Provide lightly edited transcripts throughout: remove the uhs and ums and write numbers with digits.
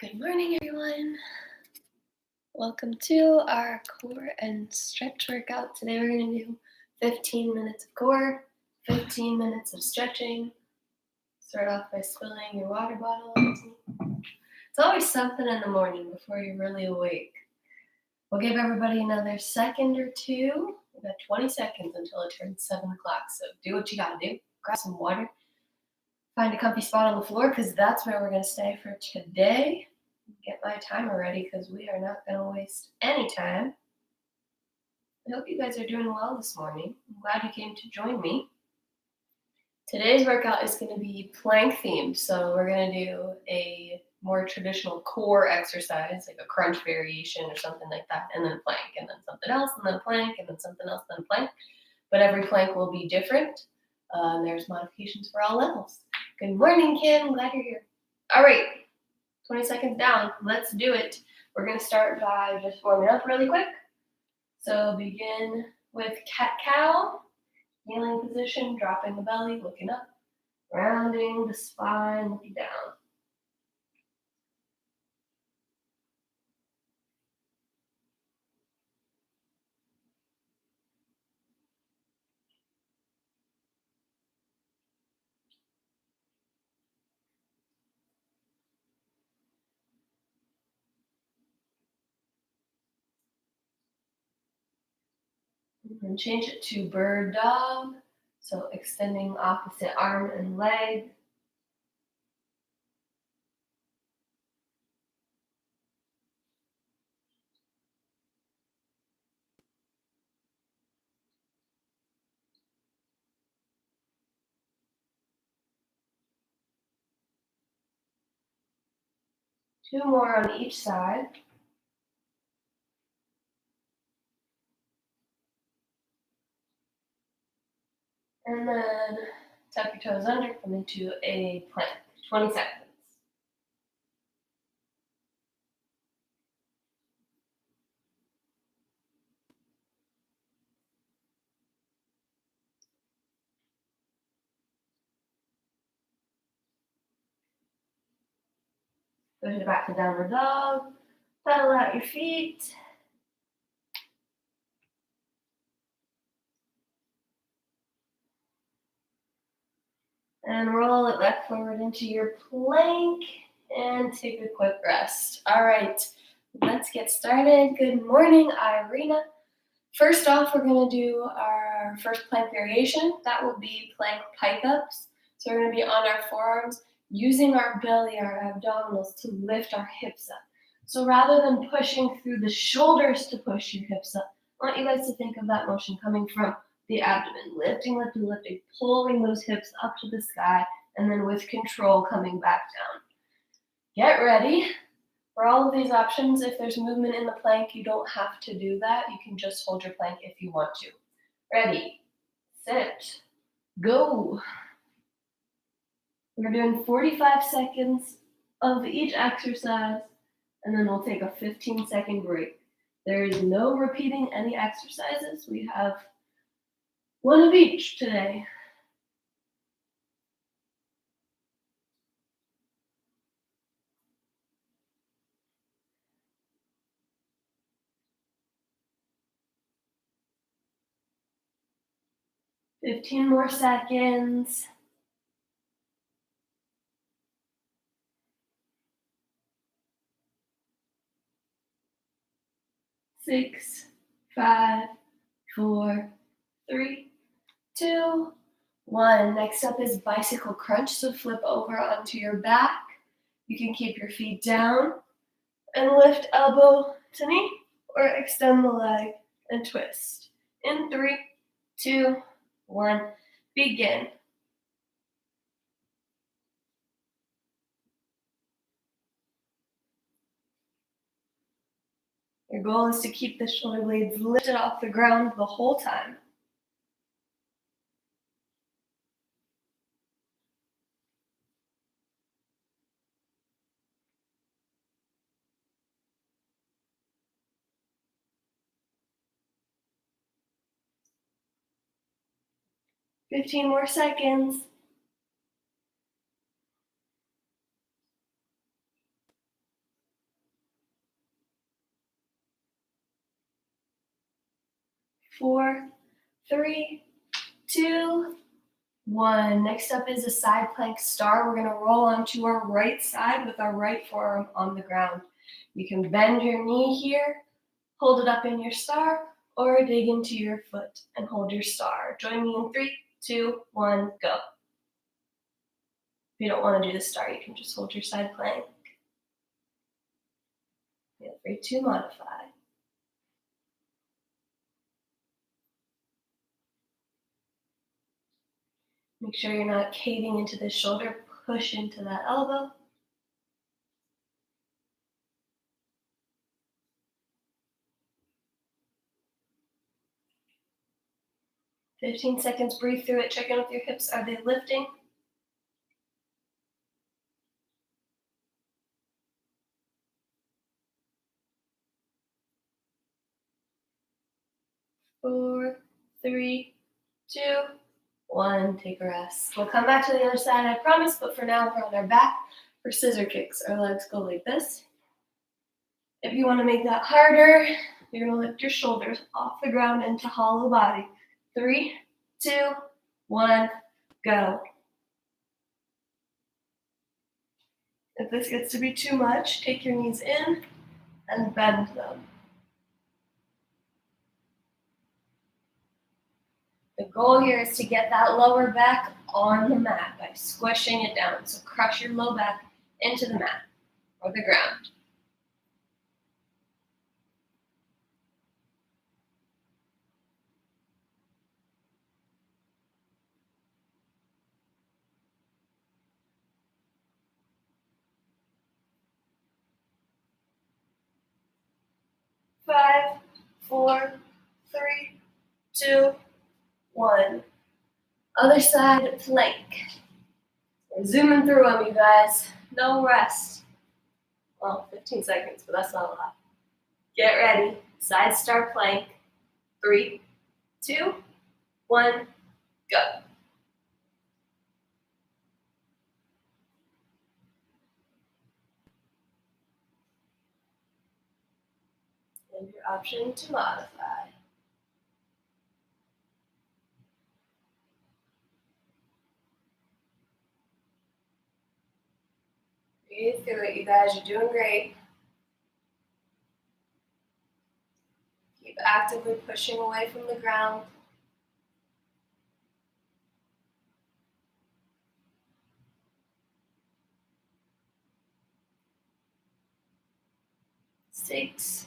Good morning, everyone. Welcome to our core and stretch workout. Today we're going to do 15 minutes of core, 15 minutes of stretching. Start off by spilling your water bottle. It's always something in the morning before you're really awake. We'll give everybody another second or two. We've got 20 seconds until it turns 7 o'clock, so do what you gotta do. Grab some water. Find a comfy spot on the floor because that's where we're going to stay for today. Get my timer ready because we are not going to waste any time. I hope you guys are doing well this morning. I'm glad you came to join me. Today's workout is going to be plank themed, so we're going to do a more traditional core exercise, like a crunch variation or something like that, and then a plank, and then something else, and then a plank, and then something else, then a plank. But every plank will be different. And there's modifications for all levels. Good morning, Kim. Glad you're here. All right. 20 seconds down. Let's do it. We're going to start by just warming up really quick. So begin with cat-cow, kneeling position, dropping the belly, looking up, rounding the spine, looking down. And change it to bird dog. So extending opposite arm and leg. Two more on each side. And then tuck your toes under, come into a plank. 20 seconds. Push it back to downward dog. Pedal out your feet. And roll it back forward into your plank and take a quick rest. All right, let's get started. Good morning, Irina. First off, we're going to do our first plank variation. That will be plank pike-ups. So we're going to be on our forearms, using our belly, our abdominals to lift our hips up. So rather than pushing through the shoulders to push your hips up, I want you guys to think of that motion coming from the abdomen, lifting, lifting, lifting, pulling those hips up to the sky, and then with control coming back down. Get ready. For all of these options, if there's movement in the plank, you don't have to do that. You can just hold your plank if you want to. Ready, set, go. We're doing 45 seconds of each exercise, and then we'll take a 15-second break. There is no repeating any exercises. We have one of each today. Fifteen more seconds. 6, 5, 4, 3, 2, 1. Next up is bicycle crunch. So flip over onto your back. You can keep your feet down and lift elbow to knee or extend the leg and twist. In 3, 2, 1, begin. Your goal is to keep the shoulder blades lifted off the ground the whole time. Fifteen more seconds. 4, 3, 2, 1. Next up is a side plank star. We're going to roll onto our right side with our right forearm on the ground. You can bend your knee here, hold it up in your star, or dig into your foot and hold your star. Join me in 3, 2, 1, go. If you don't want to do the star, you can just hold your side plank. Feel free to modify. Make sure you're not caving into the shoulder. Push into that elbow. "15 seconds, breathe through it. Check in with your hips. Are they lifting? 4, 3, 2, 1. Take a rest. We'll come back to the other side, I promise, but for now we're on our back for scissor kicks. Our legs go like this. If you want to make that harder, you're going to lift your shoulders off the ground into hollow body. 3, 2, 1, go. If this gets to be too much, take your knees in and bend them. The goal here is to get that lower back on the mat by squishing it down. So crush your low back into the mat or the ground. Five, 4, 3, 2, 1. Other side plank. We're zooming through them, you guys. No rest. Well, 15 seconds, but that's not a lot. Get ready. Side star plank. 3, 2, 1, go. And your option to modify. Breathe through it, you guys. You're doing great. Keep actively pushing away from the ground. 6,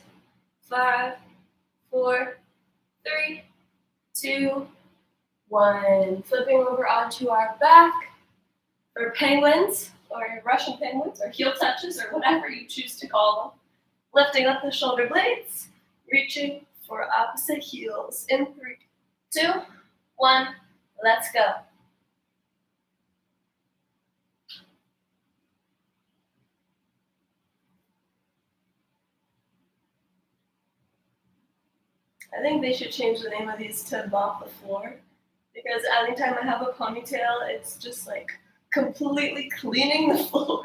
5, 4, 3, 2, 1. Flipping over onto our back for penguins, or Russian penguins, or heel touches, or whatever you choose to call them. Lifting up the shoulder blades, reaching for opposite heels. In 3, 2, 1, let's go. I think they should change the name of these to Mop the Floor, because anytime I have a ponytail, it's just like completely cleaning the floor.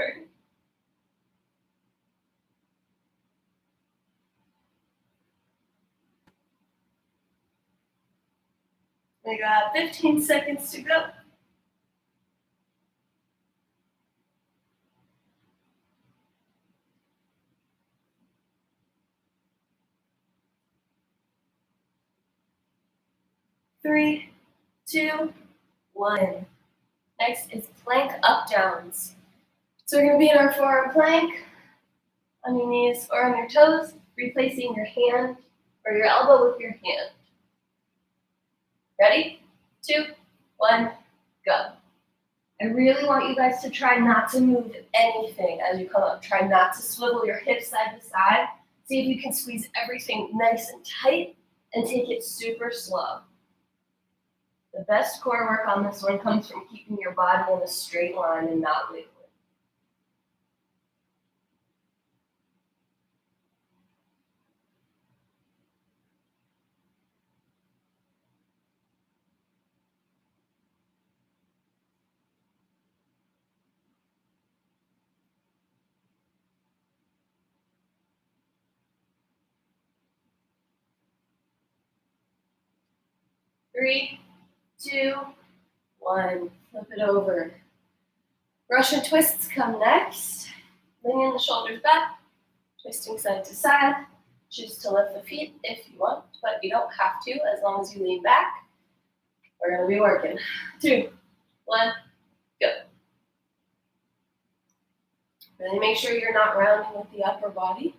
We got 15 seconds to go. 3, 2, 1. Next is plank up downs. So we're going to be in our forearm plank, on your knees or on your toes, replacing your hand or your elbow with your hand. Ready? 2, 1, go. I really want you guys to try not to move anything as you come up. Try not to swivel your hips side to side. See if you can squeeze everything nice and tight and take it super slow. The best core work on this one comes from keeping your body in a straight line and not wiggling. 3, 2, 1. Flip it over. Russian twists come next. Leaning the shoulders back, twisting side to side. Choose to lift the feet if you want, but you don't have to as long as you lean back. We're going to be working. 2, 1, go. Really make sure you're not rounding with the upper body.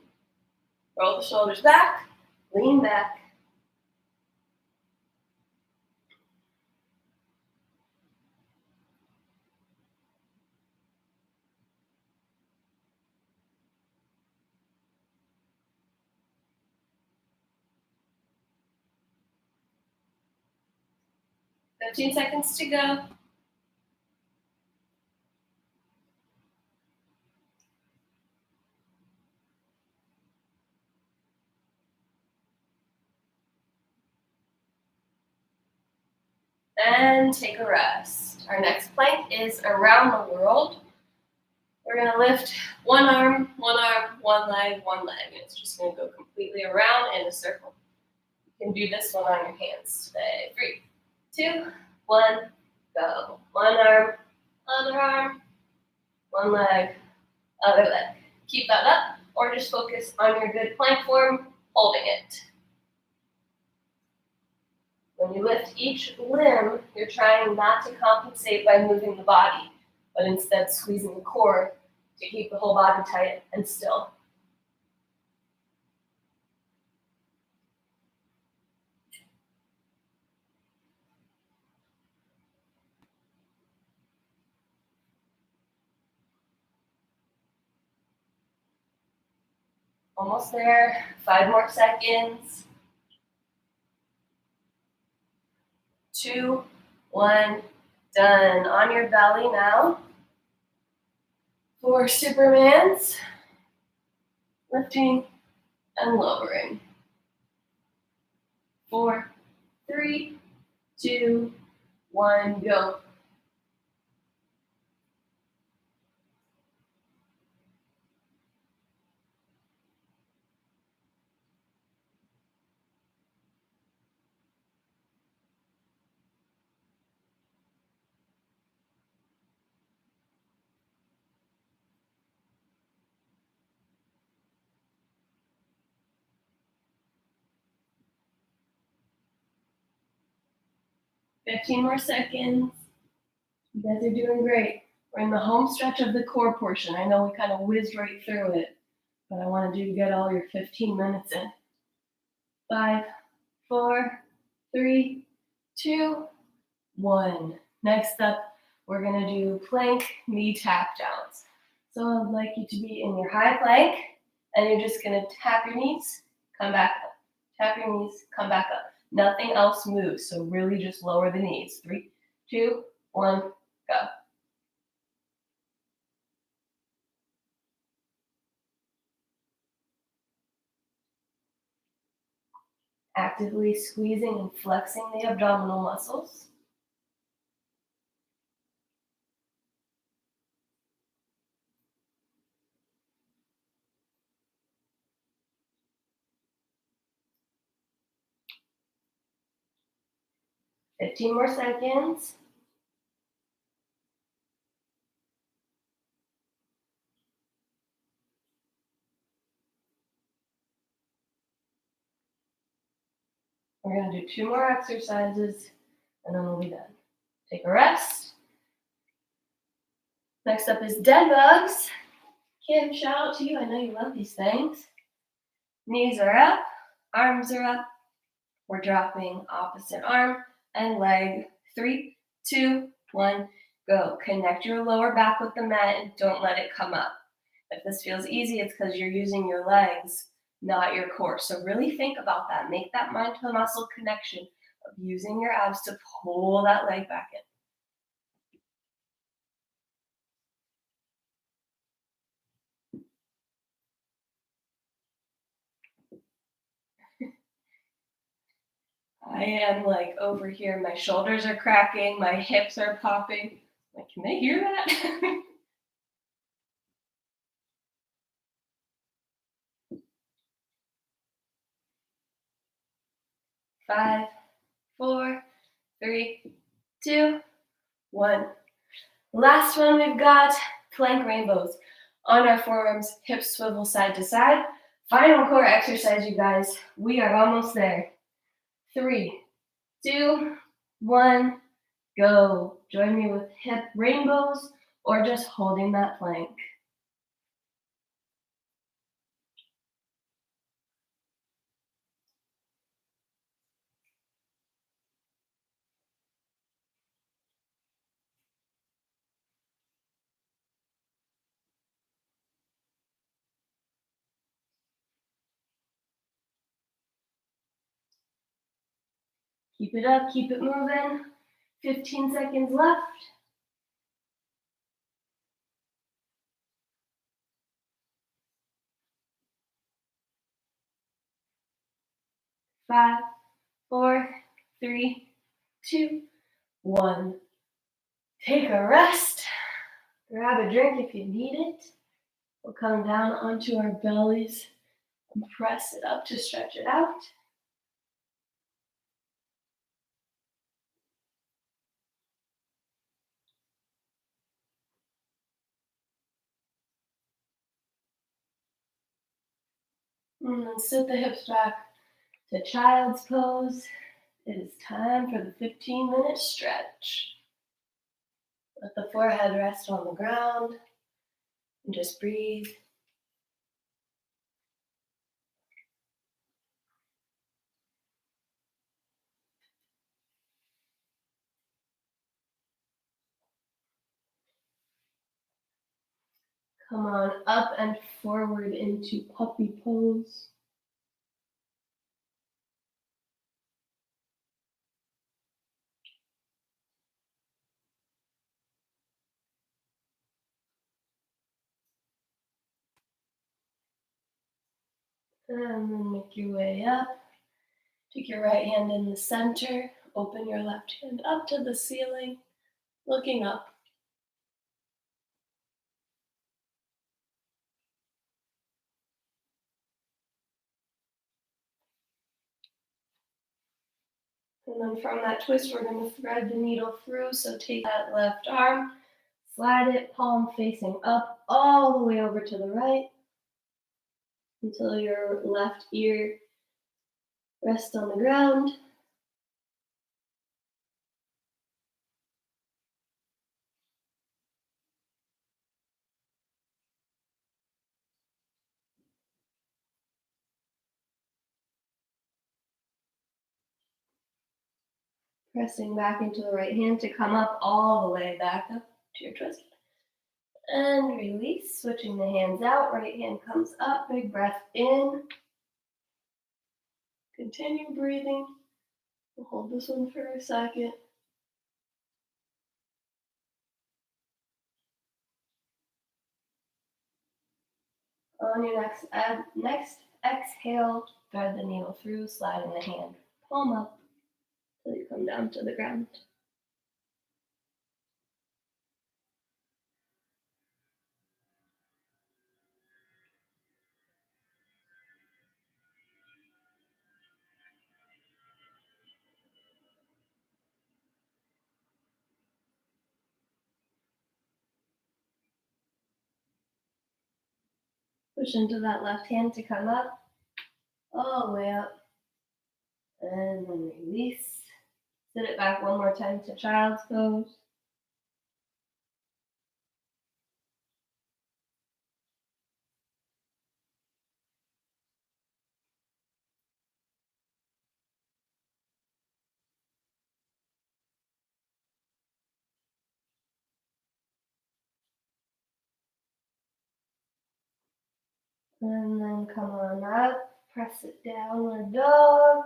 Roll the shoulders back, lean back. Fifteen seconds to go. And take a rest. Our next plank is around the world. We're going to lift one arm, one leg, one leg. It's just going to go completely around in a circle. You can do this one on your hands today. 3, 2, 1, go. One arm, other arm, one leg, other leg. Keep that up, or just focus on your good plank form, holding it. When you lift each limb, you're trying not to compensate by moving the body, but instead squeezing the core to keep the whole body tight and still. Almost there. 5 more seconds. 2, 1, done. On your belly now. For Supermans. Lifting and lowering. 4, 3, 2, 1, go. 15 more seconds. You guys are doing great. We're in the home stretch of the core portion. I know we kind of whizzed right through it, but I wanted you to get all your 15 minutes in. 5, 4, 3, 2, 1. Next up, we're going to do plank knee tap downs. So I'd like you to be in your high plank, and you're just going to tap your knees, come back up. Tap your knees, come back up. Nothing else moves, so really just lower the knees. 3, 2, 1, go. Actively squeezing and flexing the abdominal muscles. Fifteen more seconds. We're going to do 2 more exercises, and then we'll be done. Take a rest. Next up is dead bugs. Kim, shout out to you. I know you love these things. Knees are up, arms are up. We're dropping opposite arm and leg. 3, 2, 1, go. Connect your lower back with the mat and don't let it come up. If this feels easy, it's because you're using your legs, not your core. So really think about that. Make that mind to muscle connection of using your abs to pull that leg back in. I am like over here, my shoulders are cracking, my hips are popping. Like, can they hear that? 5, 4, 3, 2, 1. Last one we've got plank rainbows. On our forearms, hips swivel side to side. Final core exercise, you guys. We are almost there. 3, 2, 1, go. Join me with hip rainbows or just holding that plank. Keep it up, keep it moving. 15 seconds left. 5, 4, 3, 2, 1. Take a rest. Grab a drink if you need it. We'll come down onto our bellies and press it up to stretch it out. And then sit the hips back to child's pose. It is time for the 15-minute stretch. Let the forehead rest on the ground and just breathe. Come on up and forward into puppy pose. And then make your way up. Take your right hand in the center. Open your left hand up to the ceiling, looking up. And then from that twist, we're going to thread the needle through. So take that left arm, slide it palm facing up all the way over to the right until your left ear rests on the ground. Pressing back into the right hand to come up all the way back up to your twist. And release, switching the hands out. Right hand comes up, big breath in. Continue breathing. We'll hold this one for a second. On your next exhale, thread the needle through, sliding the hand palm up until you come down to the ground. Push into that left hand to come up, all the way up, and then release. Sit it back one more time to child's pose. And then come on up, press it downward dog.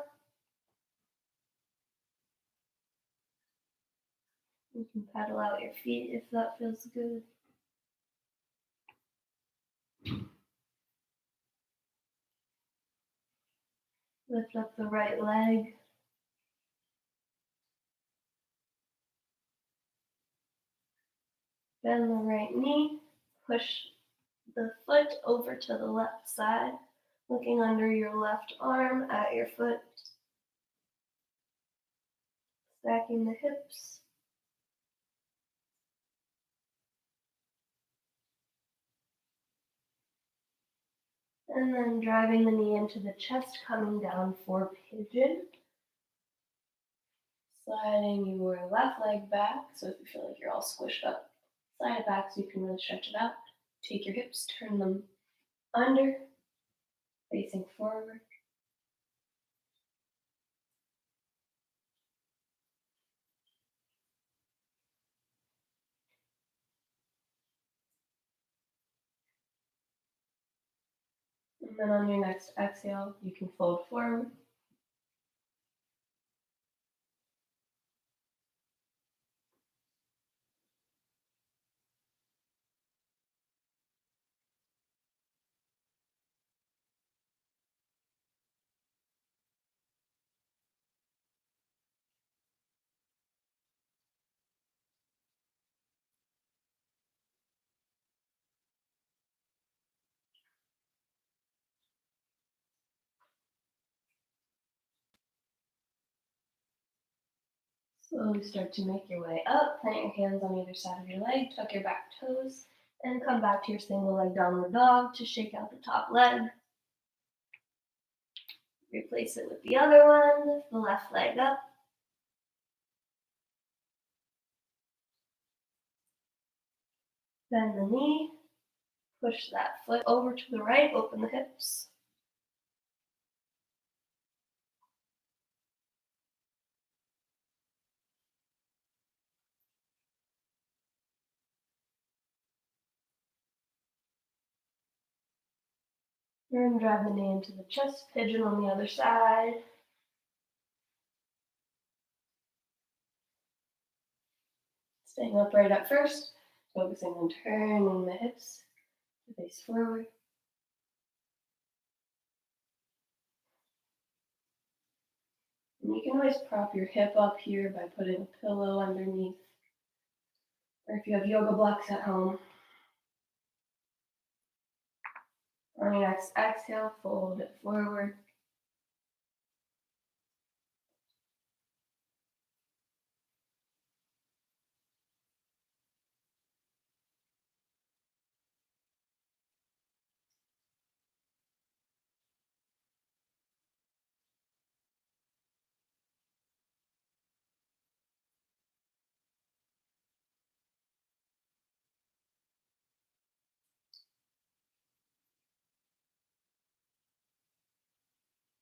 You can pedal out your feet if that feels good. Lift up the right leg. Bend the right knee. Push the foot over to the left side, looking under your left arm at your foot. Stacking the hips. And then driving the knee into the chest, coming down for pigeon. Sliding your left leg back, so if you feel like you're all squished up, slide it back so you can really stretch it out. Take your hips, turn them under, facing forward. And then on your next exhale, you can fold forward. Slowly start to make your way up. Plant your hands on either side of your leg, tuck your back toes, and come back to your single leg downward dog to shake out the top leg. Replace it with the other one, lift the left leg up. Bend the knee, push that foot over to the right, open the hips. And drive the knee into the chest, pigeon on the other side. Staying upright at first, focusing on turning the hips to face forward. And you can always prop your hip up here by putting a pillow underneath, or if you have yoga blocks at home. On your next exhale, fold it forward.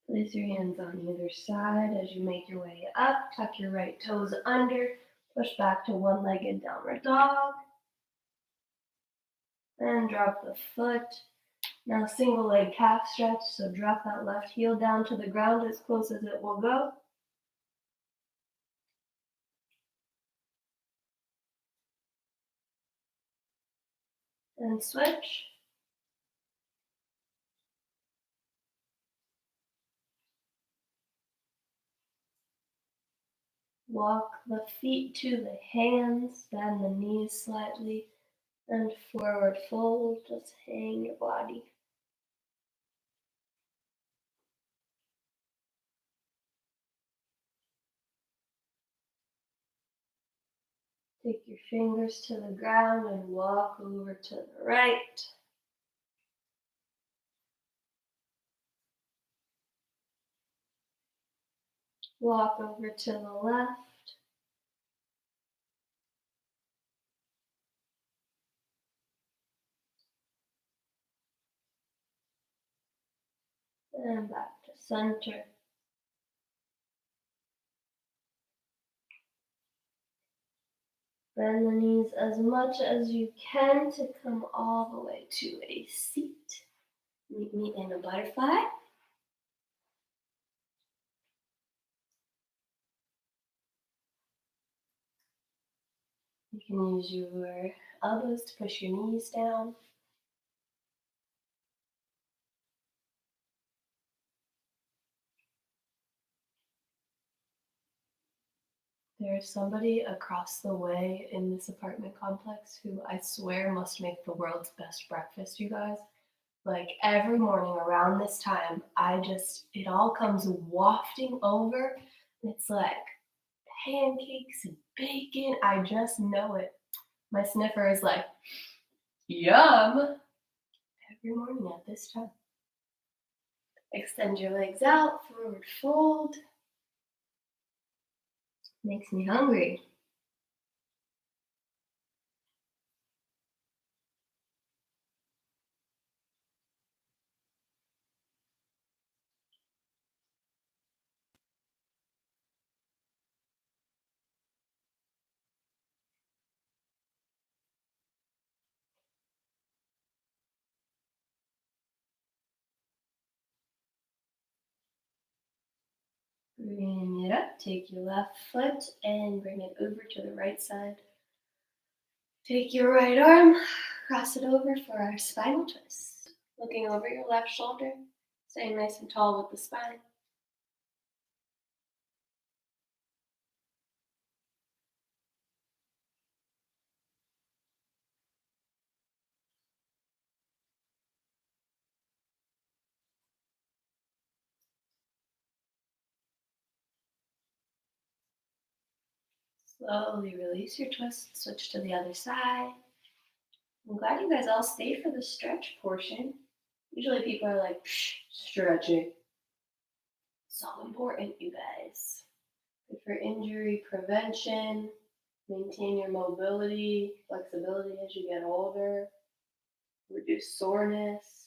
Place your hands on either side as you make your way up. Tuck your right toes under. Push back to one-legged downward dog. Then drop the foot. Now single leg calf stretch, so drop that left heel down to the ground as close as it will go. And switch. Walk the feet to the hands, bend the knees slightly, and forward fold, just hang your body. Take your fingers to the ground and walk over to the right. Walk over to the left. And back to center. Bend the knees as much as you can to come all the way to a seat. Meet me in a butterfly. You can use your elbows to push your knees down. There's somebody across the way in this apartment complex who I swear must make the world's best breakfast, you guys. Like every morning around this time, it all comes wafting over. It's like pancakes and bacon. I just know it. My sniffer is like, yum, every morning at this time. Extend your legs out, forward fold. Makes me hungry. Bring it up. Take your left foot and bring it over to the right side. Take your right arm, cross it over for our spinal twist. Looking over your left shoulder, staying nice and tall with the spine. Slowly release your twist, switch to the other side. I'm glad you guys all stayed for the stretch portion. Usually people are like, stretching. So important, you guys. Good for injury prevention, maintain your mobility, flexibility as you get older, reduce soreness.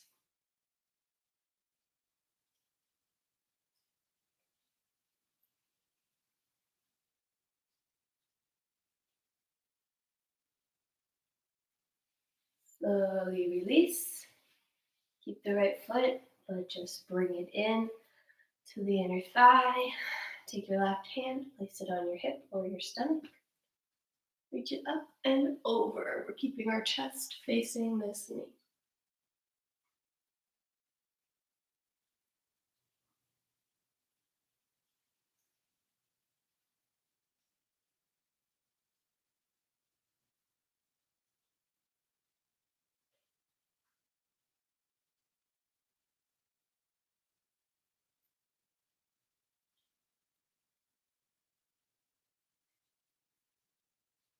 Slowly release. Keep the right foot, but just bring it in to the inner thigh. Take your left hand, place it on your hip or your stomach. Reach it up and over. We're keeping our chest facing this knee.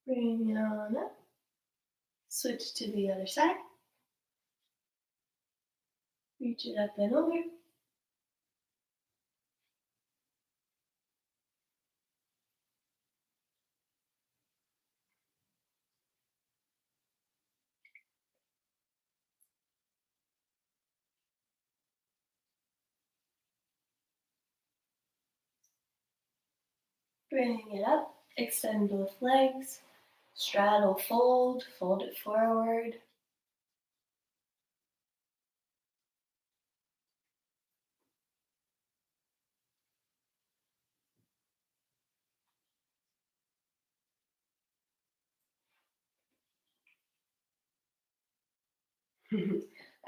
Bring it on up. Switch to the other side. Reach it up and over. Bring it up. Extend both legs. Straddle fold. Fold it forward.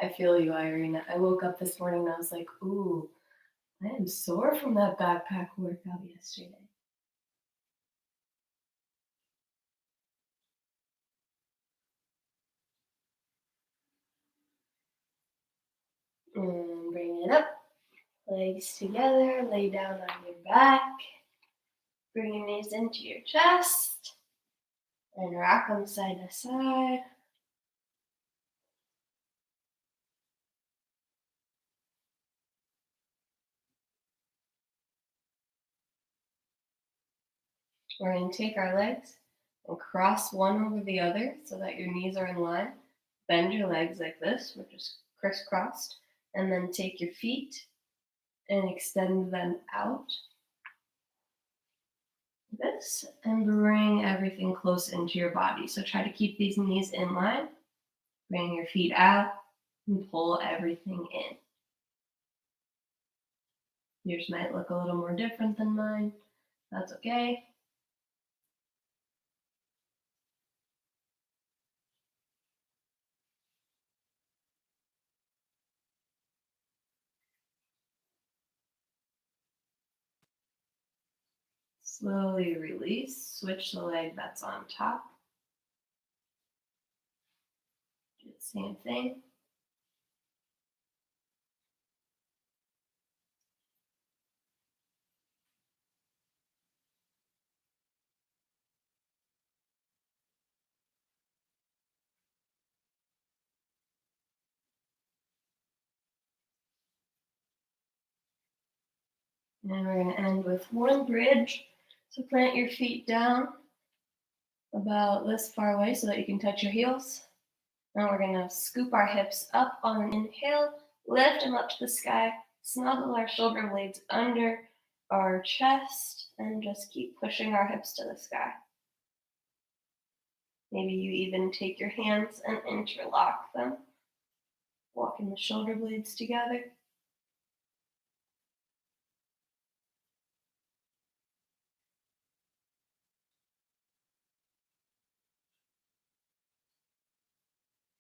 I feel you, Irene. I woke up this morning and I was like, ooh, I am sore from that backpack workout yesterday. And bring it up. Legs together. Lay down on your back. Bring your knees into your chest. And rock them side to side. We're going to take our legs and cross one over the other so that your knees are in line. Bend your legs like this, which is crisscrossed, and then take your feet and extend them out. This, and bring everything close into your body. So try to keep these knees in line. Bring your feet out and pull everything in. Yours might look a little more different than mine. That's okay. Slowly release. Switch the leg that's on top. Do the same thing. And then we're going to end with one bridge. So plant your feet down about this far away so that you can touch your heels. Now we're going to scoop our hips up on an inhale, lift them up to the sky, snuggle our shoulder blades under our chest, and just keep pushing our hips to the sky. Maybe you even take your hands and interlock them, walking the shoulder blades together.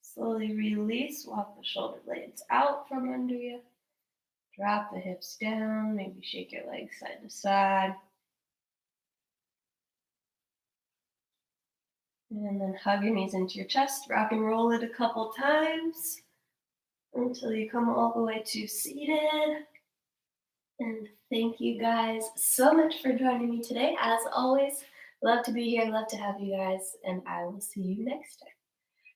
Slowly release, walk the shoulder blades out from under you. Drop the hips down, maybe shake your legs side to side. And then hug your knees into your chest, rock and roll it a couple times until you come all the way to seated. And thank you guys so much for joining me today. As always, love to be here, love to have you guys, and I will see you next time.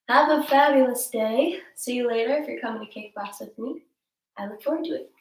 Have a fabulous day. See you later if you're coming to Cake Box with me. I look forward to it.